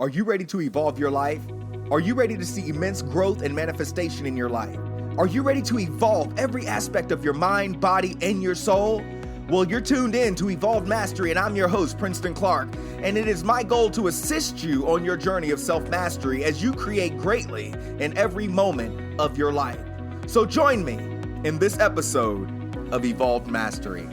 Are you ready to evolve your life? Are you ready to see immense growth and manifestation in your life? Are you ready to evolve every aspect of your mind, body, and your soul? Well, you're tuned in to Evolved Mastery, and I'm your host, Princeton Clark, and it is my goal to assist you on your journey of self-mastery as you create greatly in every moment of your life. So join me in this episode of Evolved Mastery.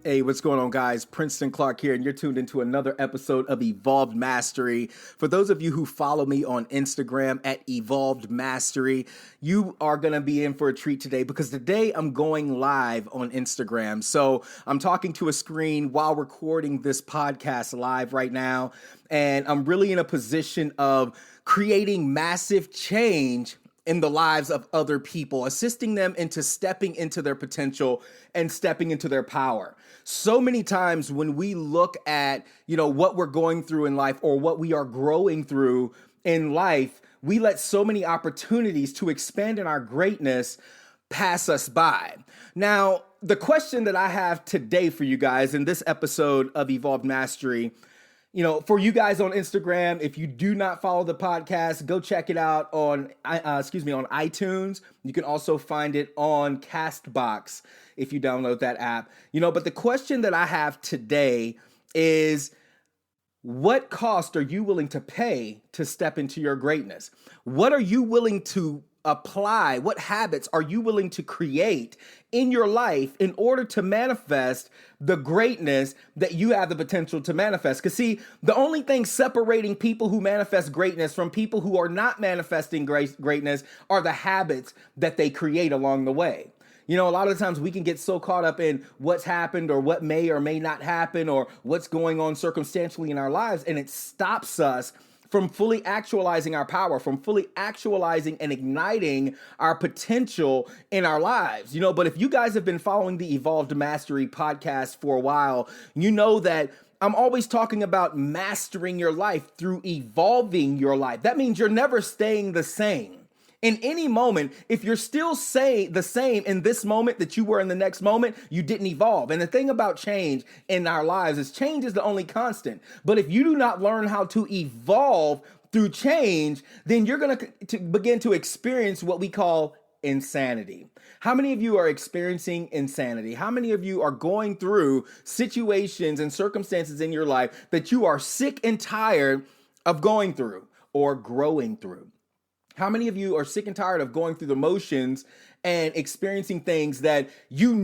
Hey, what's going on, guys? Princeton Clark here, and you're tuned into another episode of Evolved Mastery. For those of you who follow me on Instagram at Evolved Mastery, you are going to be in for a treat today because today I'm going live on Instagram. So I'm talking to a screen while recording this podcast live right now, and I'm really in a position of creating massive change in the lives of other people, assisting them into stepping into their potential and stepping into their power. So many times when we look at, what we're going through in life or what we are growing through in life, we let so many opportunities to expand in our greatness pass us by. Now, the question that I have today for you guys in this episode of Evolved Mastery, for you guys on Instagram, if you do not follow the podcast, go check it out on iTunes. You can also find it on Castbox if you download that app. But the question that I have today is, what cost are you willing to pay to step into your greatness? What are you willing to apply? What habits are you willing to create in your life in order to manifest the greatness that you have the potential to manifest? Because see, the only thing separating people who manifest greatness from people who are not manifesting greatness are the habits that they create along the way. A lot of the times we can get so caught up in what's happened or what may or may not happen or what's going on circumstantially in our lives, and it stops us from fully actualizing our power, from fully actualizing and igniting our potential in our lives. But if you guys have been following the Evolved Mastery podcast for a while, you know that I'm always talking about mastering your life through evolving your life. That means you're never staying the same. In any moment, if you're still the same in this moment that you were in the next moment, you didn't evolve. And the thing about change in our lives is change is the only constant. But if you do not learn how to evolve through change, then you're going to begin to experience what we call insanity. How many of you are experiencing insanity? How many of you are going through situations and circumstances in your life that you are sick and tired of going through or growing through? How many of you are sick and tired of going through the motions and experiencing things that you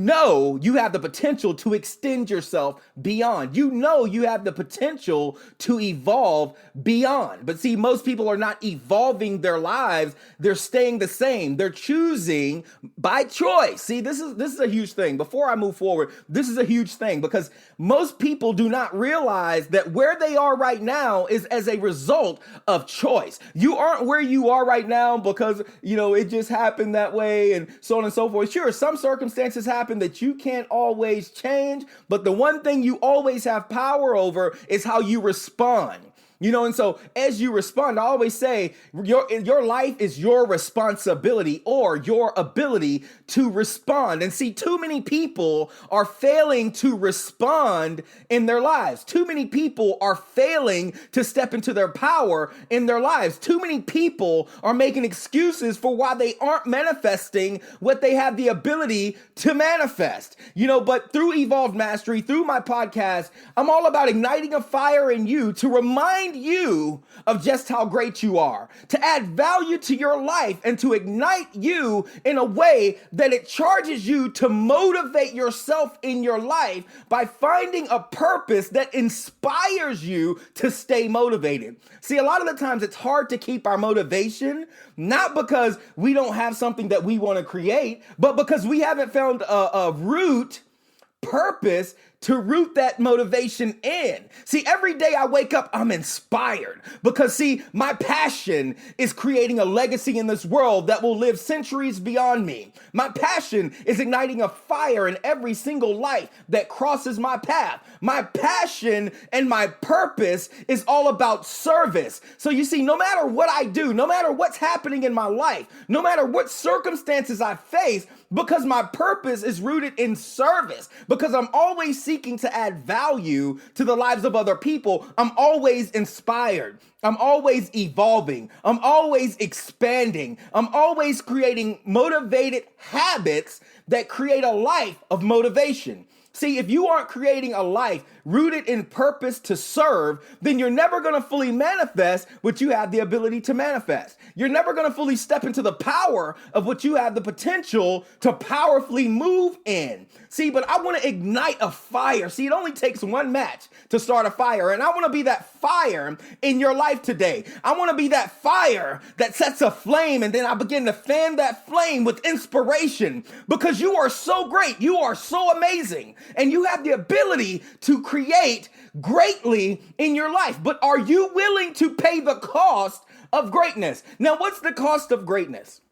have the potential to extend yourself beyond? You have the potential to evolve beyond. But see, most people are not evolving their lives. They're staying the same. They're choosing by choice. See, this is a huge thing. Before I move forward, this is a huge thing because most people do not realize that where they are right now is as a result of choice. You aren't where you are right now because, it just happened that way and so on and so forth. Sure, some circumstances happen that you can't always change, but the one thing you always have power over is how you respond. And so as you respond, I always say your life is your responsibility or your ability to respond. And see, too many people are failing to respond in their lives. Too many people are failing to step into their power in their lives. Too many people are making excuses for why they aren't manifesting what they have the ability to manifest. But through Evolved Mastery, through my podcast, I'm all about igniting a fire in you to remind you of just how great you are, to add value to your life and to ignite you in a way that it charges you to motivate yourself in your life by finding a purpose that inspires you to stay motivated. See, a lot of the times it's hard to keep our motivation, not because we don't have something that we want to create, but because we haven't found a purpose to root that motivation in. See, every day I wake up, I'm inspired because see, my passion is creating a legacy in this world that will live centuries beyond me. My passion is igniting a fire in every single life that crosses my path. My passion and my purpose is all about service. So you see, no matter what I do, no matter what's happening in my life, no matter what circumstances I face, Because my purpose is rooted in service, because I'm always seeking to add value to the lives of other people. I'm always inspired. I'm always evolving. I'm always expanding. I'm always creating motivated habits that create a life of motivation. See, if you aren't creating a life rooted in purpose to serve, then you're never going to fully manifest what you have the ability to manifest. You're never going to fully step into the power of what you have the potential to powerfully move in. See, but I want to ignite a fire. See, it only takes one match to start a fire. And I want to be that fire in your life today. I want to be that fire that sets a flame, and then I begin to fan that flame with inspiration, because you are so great. You are so amazing. And you have the ability to create greatly in your life. But are you willing to pay the cost of greatness? Now, what's the cost of greatness?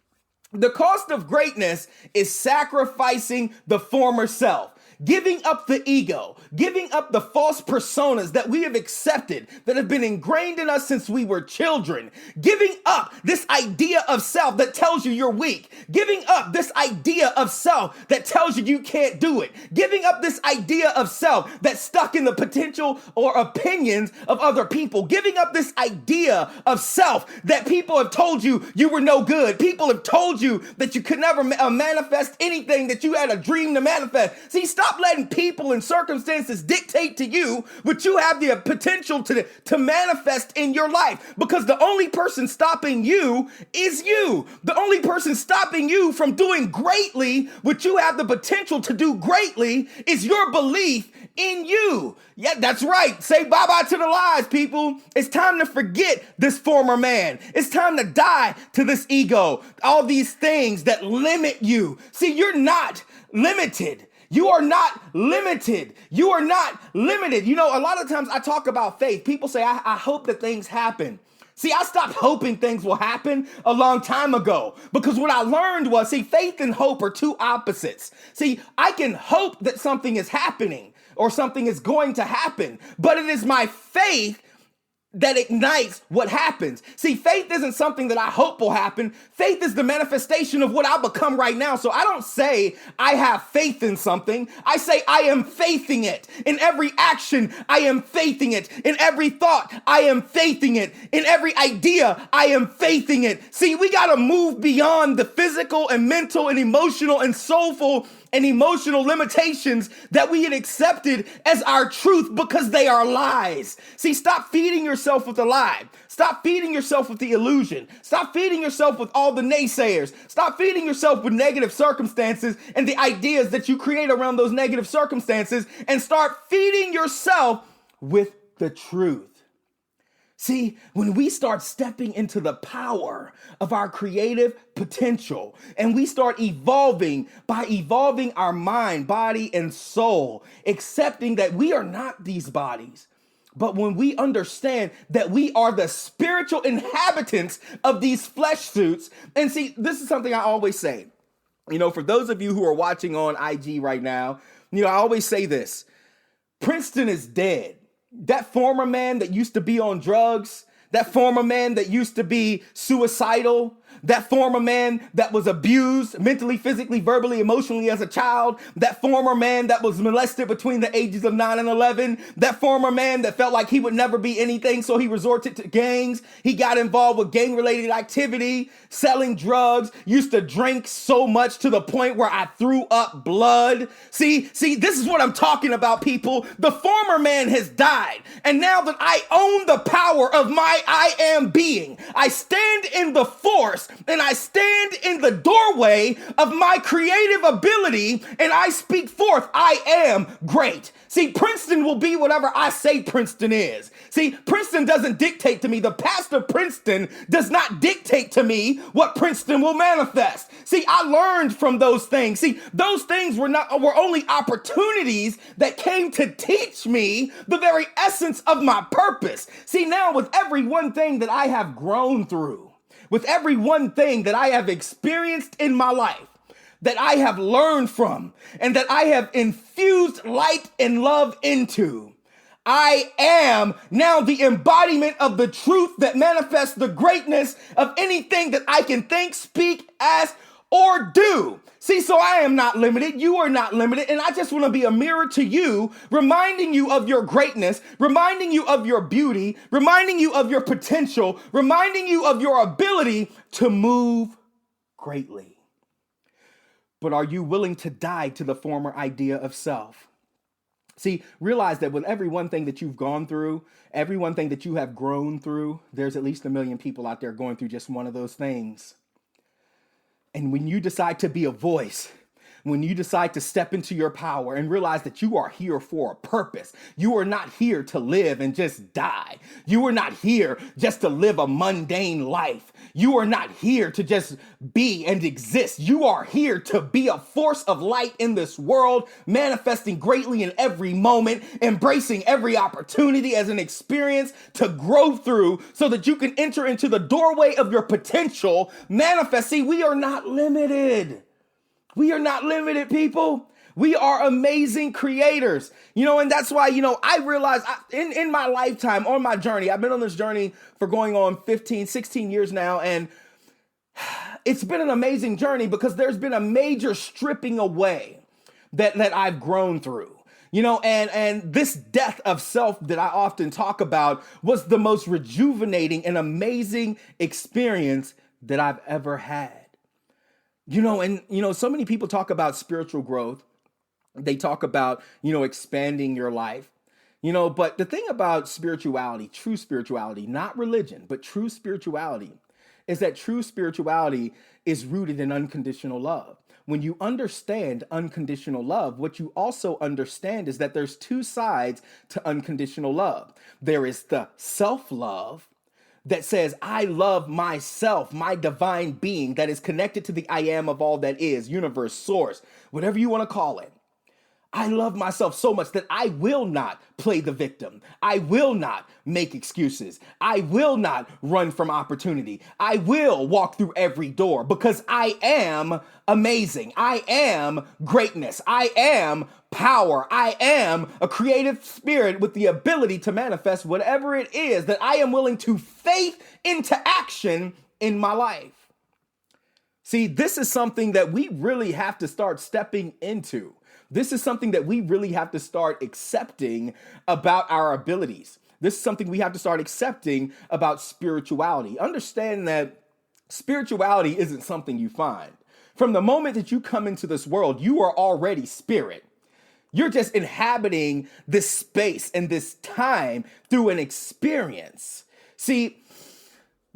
The cost of greatness is sacrificing the former self. Giving up the ego, giving up the false personas that we have accepted, that have been ingrained in us since we were children, giving up this idea of self that tells you you're weak, giving up this idea of self that tells you you can't do it, giving up this idea of self that's stuck in the potential or opinions of other people, giving up this idea of self that people have told you you were no good. People have told you that you could never manifest anything that you had a dream to manifest. See, stop letting people and circumstances dictate to you what you have the potential to manifest in your life, because the only person stopping you is you. The only person stopping you from doing greatly what you have the potential to do greatly is your belief in you. Yeah, that's right. Say bye-bye to the lies, people. It's time to forget this former man. It's time to die to this ego, all these things that limit you. See, you're not limited. You are not limited. You are not limited. You know, a lot of times I talk about faith. People say, I hope that things happen. See, I stopped hoping things will happen a long time ago, because what I learned was, see, faith and hope are two opposites. See, I can hope that something is happening or something is going to happen, but it is my faith that ignites what happens. See, faith isn't something that I hope will happen. Faith is the manifestation of what I become right now. So I don't say I have faith in something. I say I am faithing it. In every action, I am faithing it. In every thought, I am faithing it. In every idea, I am faithing it. See, we got to move beyond the physical and mental and emotional and soulful and emotional limitations that we had accepted as our truth, because they are lies. See, stop feeding yourself with a lie. Stop feeding yourself with the illusion. Stop feeding yourself with all the naysayers. Stop feeding yourself with negative circumstances and the ideas that you create around those negative circumstances, and start feeding yourself with the truth. See, when we start stepping into the power of our creative potential, and we start evolving by evolving our mind, body, and soul, accepting that we are not these bodies, but when we understand that we are the spiritual inhabitants of these flesh suits. And see, this is something I always say, you know, for those of you who are watching on IG right now, you know, I always say this: Princeton is dead. That former man that used to be on drugs, that former man that used to be suicidal, that former man that was abused mentally, physically, verbally, emotionally as a child, that former man that was molested between the ages of 9 and 11, that former man that felt like he would never be anything, so he resorted to gangs. He got involved with gang-related activity, selling drugs, used to drink so much to the point where I threw up blood. See, this is what I'm talking about, people. The former man has died, and now that I own the power of my I am being, I stand in the force and I stand in the doorway of my creative ability, and I speak forth, I am great. See, Princeton will be whatever I say Princeton is. See, Princeton doesn't dictate to me. The pastor Princeton does not dictate to me what Princeton will manifest. See, I learned from those things. See, those things were only opportunities that came to teach me the very essence of my purpose. See, now with every one thing that I have grown through, with every one thing that I have experienced in my life, that I have learned from, and that I have infused light and love into, I am now the embodiment of the truth that manifests the greatness of anything that I can think, speak, ask, or do. See, so I am not limited. You are not limited. And I just want to be a mirror to you, reminding you of your greatness, reminding you of your beauty, reminding you of your potential, reminding you of your ability to move greatly. But are you willing to die to the former idea of self? See, realize that with every one thing that you've gone through, every one thing that you have grown through, there's at least 1 million people out there going through just one of those things. And when you decide to be a voice, when you decide to step into your power and realize that you are here for a purpose, you are not here to live and just die. You are not here just to live a mundane life. You are not here to just be and exist. You are here to be a force of light in this world, manifesting greatly in every moment, embracing every opportunity as an experience to grow through so that you can enter into the doorway of your potential, manifest. See, we are not limited. We are not limited, people. We are amazing creators, and that's why, I realized in my lifetime, on my journey, I've been on this journey for going on 15, 16 years now. And it's been an amazing journey because there's been a major stripping away that I've grown through, and this death of self that I often talk about was the most rejuvenating and amazing experience that I've ever had. So many people talk about spiritual growth. They talk about, expanding your life, but the thing about spirituality, true spirituality, not religion, but true spirituality, is that true spirituality is rooted in unconditional love. When you understand unconditional love, what you also understand is that there's two sides to unconditional love. There is the self-love that says, I love myself, my divine being that is connected to the I am of all that is, universe, source, whatever you want to call it. I love myself so much that I will not play the victim. I will not make excuses. I will not run from opportunity. I will walk through every door because I am amazing. I am greatness. I am power. I am a creative spirit with the ability to manifest whatever it is that I am willing to faith into action in my life. See, this is something that we really have to start stepping into. This is something that we really have to start accepting about our abilities. This is something we have to start accepting about spirituality. Understand that spirituality isn't something you find. From the moment that you come into this world, you are already spirit. You're just inhabiting this space and this time through an experience. See,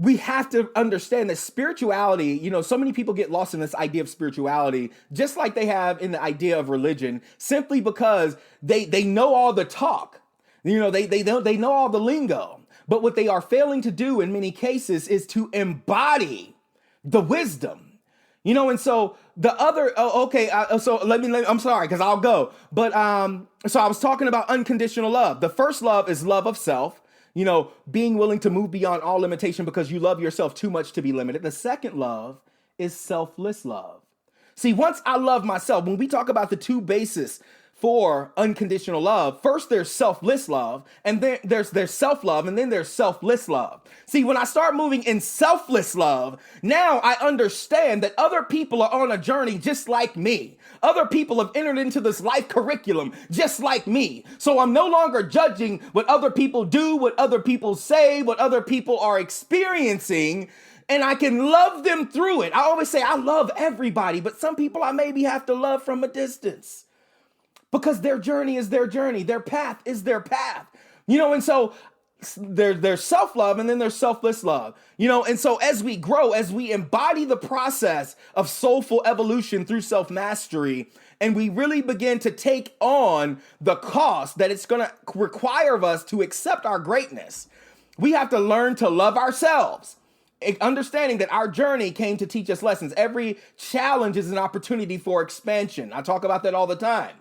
we have to understand that spirituality, so many people get lost in this idea of spirituality, just like they have in the idea of religion, simply because they know all the talk. They know all the lingo. But what they are failing to do in many cases is to embody the wisdom. And so the other, I'm sorry, because I'll go. But so I was talking about unconditional love. The first love is love of self. Being willing to move beyond all limitation because you love yourself too much to be limited. The second love is selfless love. See, once I love myself, when we talk about the two bases for unconditional love, first there's selfless love, and then there's self-love, and then there's selfless love. See, when I start moving in selfless love, now I understand that other people are on a journey just like me. Other people have entered into this life curriculum just like me. So I'm no longer judging what other people do, what other people say, what other people are experiencing, and I can love them through it. I always say I love everybody, but some people I maybe have to love from a distance because their journey is their journey. Their path is their path, and so there's self-love and then there's selfless love, and so as we grow, as we embody the process of soulful evolution through self-mastery, and we really begin to take on the cost that it's going to require of us to accept our greatness, we have to learn to love ourselves, understanding that our journey came to teach us lessons. Every challenge is an opportunity for expansion. I talk about that all the time.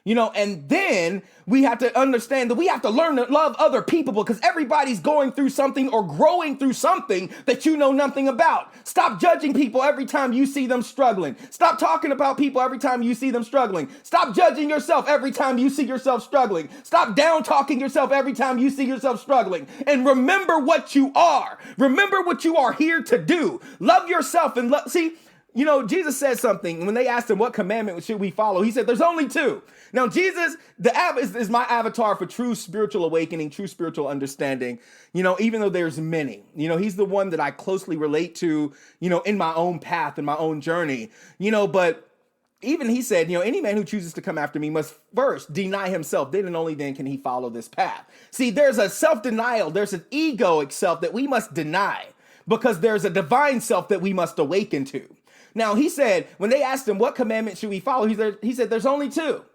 And then we have to understand that we have to learn to love other people because everybody's going through something or growing through something that you know nothing about. Stop judging people every time you see them struggling. Stop talking about people every time you see them struggling. Stop judging yourself every time you see yourself struggling. Stop down talking yourself every time you see yourself struggling. And remember what you are. Remember what you are here to do. Love yourself and see, Jesus said something when they asked him what commandment should we follow. He said, there's only two. Now, Jesus, is my avatar for true spiritual awakening, true spiritual understanding, even though there's many. He's the one that I closely relate to, in my own path, in my own journey, but even he said, any man who chooses to come after me must first deny himself. Then and only then can he follow this path. See, there's a self-denial. There's an egoic self that we must deny because there's a divine self that we must awaken to. Now, he said, when they asked him, what commandment should we follow? He said, there's only two.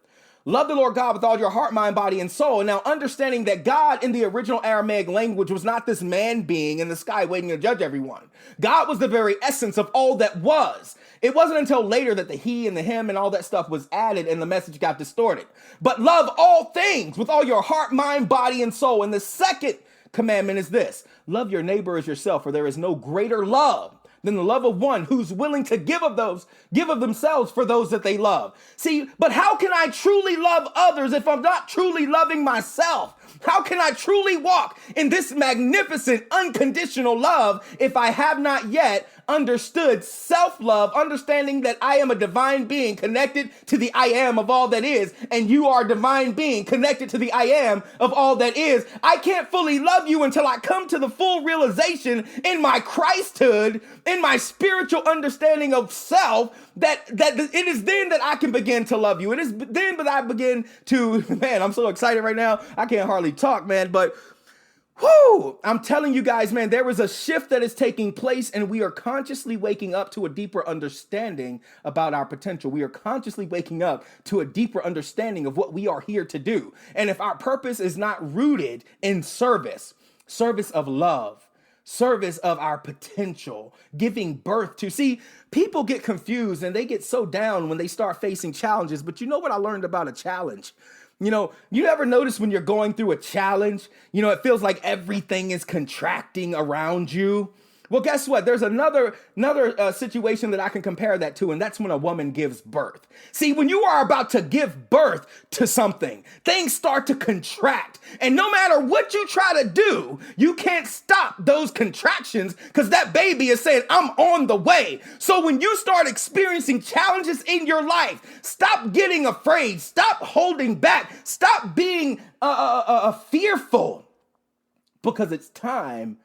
Love the Lord God with all your heart, mind, body, and soul. And now understanding that God in the original Aramaic language was not this man being in the sky waiting to judge everyone. God was the very essence of all that was. It wasn't until later that the he and the him and all that stuff was added and the message got distorted. But love all things with all your heart, mind, body, and soul. And the second commandment is this: love your neighbor as yourself, for there is no greater love than the love of one who's willing to give of themselves for those that they love. See, but how can I truly love others if I'm not truly loving myself? How can I truly walk in this magnificent, unconditional love if I have not yet understood self-love, understanding that I am a divine being connected to the I am of all that is, and you are a divine being connected to the I am of all that is? I can't fully love you until I come to the full realization in my Christhood, in my spiritual understanding of self, that it is then that I can begin to love you. It is then that I begin to, man, I'm so excited right now. I can't hardly talk, man, but whoo, I'm telling you guys, man, there is a shift that is taking place, and we are consciously waking up to a deeper understanding about our potential. We are consciously waking up to a deeper understanding of what we are here to do. And if our purpose is not rooted in service of love, service of our potential, giving birth to. See, people get confused and they get so down when they start facing challenges. But you know what I learned about a challenge? You ever notice when you're going through a challenge, it feels like everything is contracting around you? Well, guess what? There's another situation that I can compare that to, and that's when a woman gives birth. See, when you are about to give birth to something, things start to contract. And no matter what you try to do, you can't stop those contractions because that baby is saying, I'm on the way. So when you start experiencing challenges in your life, stop getting afraid. Stop holding back. Stop being fearful, because it's time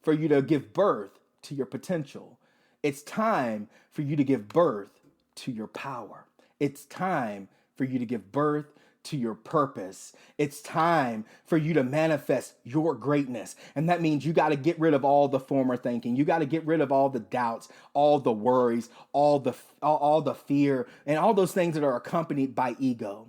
for you to give birth to your potential. It's time for you to give birth to your power. It's time for you to give birth to your purpose. It's time for you to manifest your greatness. And that means you got to get rid of all the former thinking. You got to get rid of all the doubts, all the worries, all the fear, and all those things that are accompanied by ego.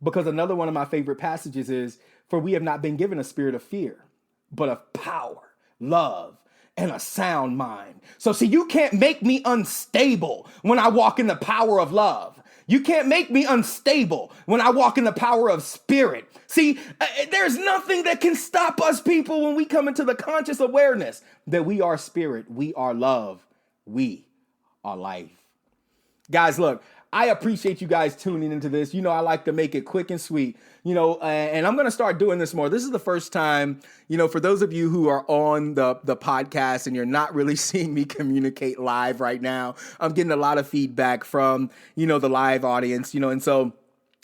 Because another one of my favorite passages is, for we have not been given a spirit of fear, but of power, love, and a sound mind. So see, you can't make me unstable when I walk in the power of love. You can't make me unstable when I walk in the power of spirit. See, there's nothing that can stop us, people, when we come into the conscious awareness that we are spirit, we are love, we are life. Guys, look, I appreciate you guys tuning into this. I like to make it quick and sweet, and I'm going to start doing this more. This is the first time, for those of you who are on the podcast and you're not really seeing me communicate live right now, I'm getting a lot of feedback from, the live audience, and so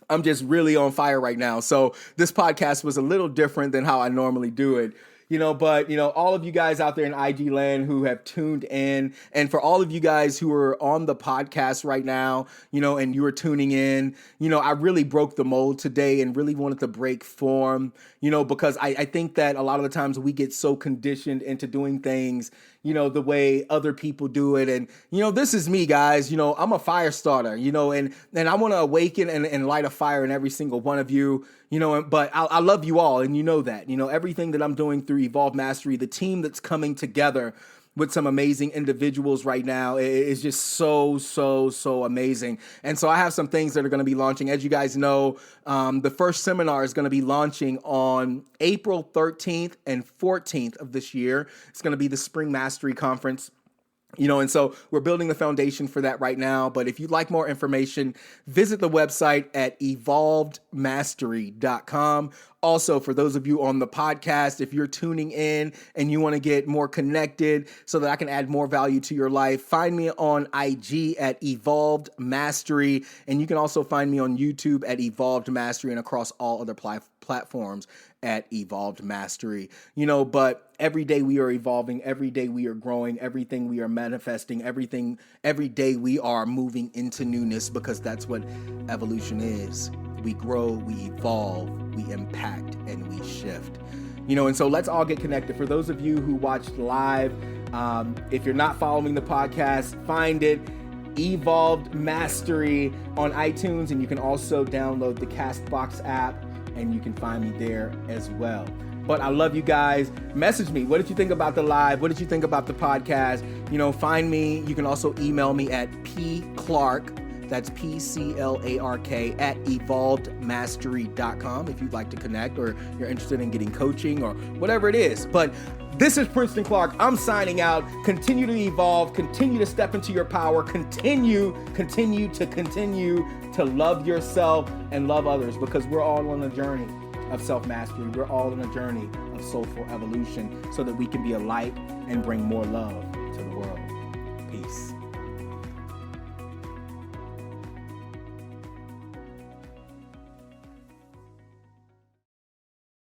I'm just really on fire right now. So this podcast was a little different than how I normally do it. But all of you guys out there in IG land who have tuned in, and for all of you guys who are on the podcast right now, and you are tuning in, I really broke the mold today and really wanted to break form, because I think that a lot of the times we get so conditioned into doing things, the way other people do it. And, this is me, guys. I'm a fire starter, and I want to awaken and light a fire in every single one of you, but I love you all. And that, everything that I'm doing through Evolve Mastery, the team that's coming together with some amazing individuals right now is just so amazing. And so I have some things that are going to be launching. As you guys know, the first seminar is going to be launching on April 13th and 14th of this year. It's going to be the Spring Mastery Conference. And so we're building the foundation for that right now. But if you'd like more information, visit the website at evolvedmastery.com. Also, for those of you on the podcast, if you're tuning in and you want to get more connected so that I can add more value to your life, find me on IG at Evolved Mastery. And you can also find me on YouTube at Evolved Mastery and across all other platforms at Evolved Mastery. But every day we are evolving, every day we are growing, everything we are manifesting, every day we are moving into newness, because that's what evolution is. We grow, we evolve, we impact, and we shift. And so let's all get connected. For those of you who watched live, if you're not following the podcast, find it, Evolved Mastery on iTunes, and you can also download the Castbox app, and you can find me there as well. But I love you guys. Message me. What did you think about the live? What did you think about the podcast? Find me. You can also email me at pclark, that's PCLARK, at evolvedmastery.com if you'd like to connect, or you're interested in getting coaching or whatever it is. But this is Princeton Clark. I'm signing out. Continue to evolve. Continue to step into your power. Continue to love yourself and love others, because we're all on a journey of self-mastery. We're all on a journey of soulful evolution so that we can be a light and bring more love to the world.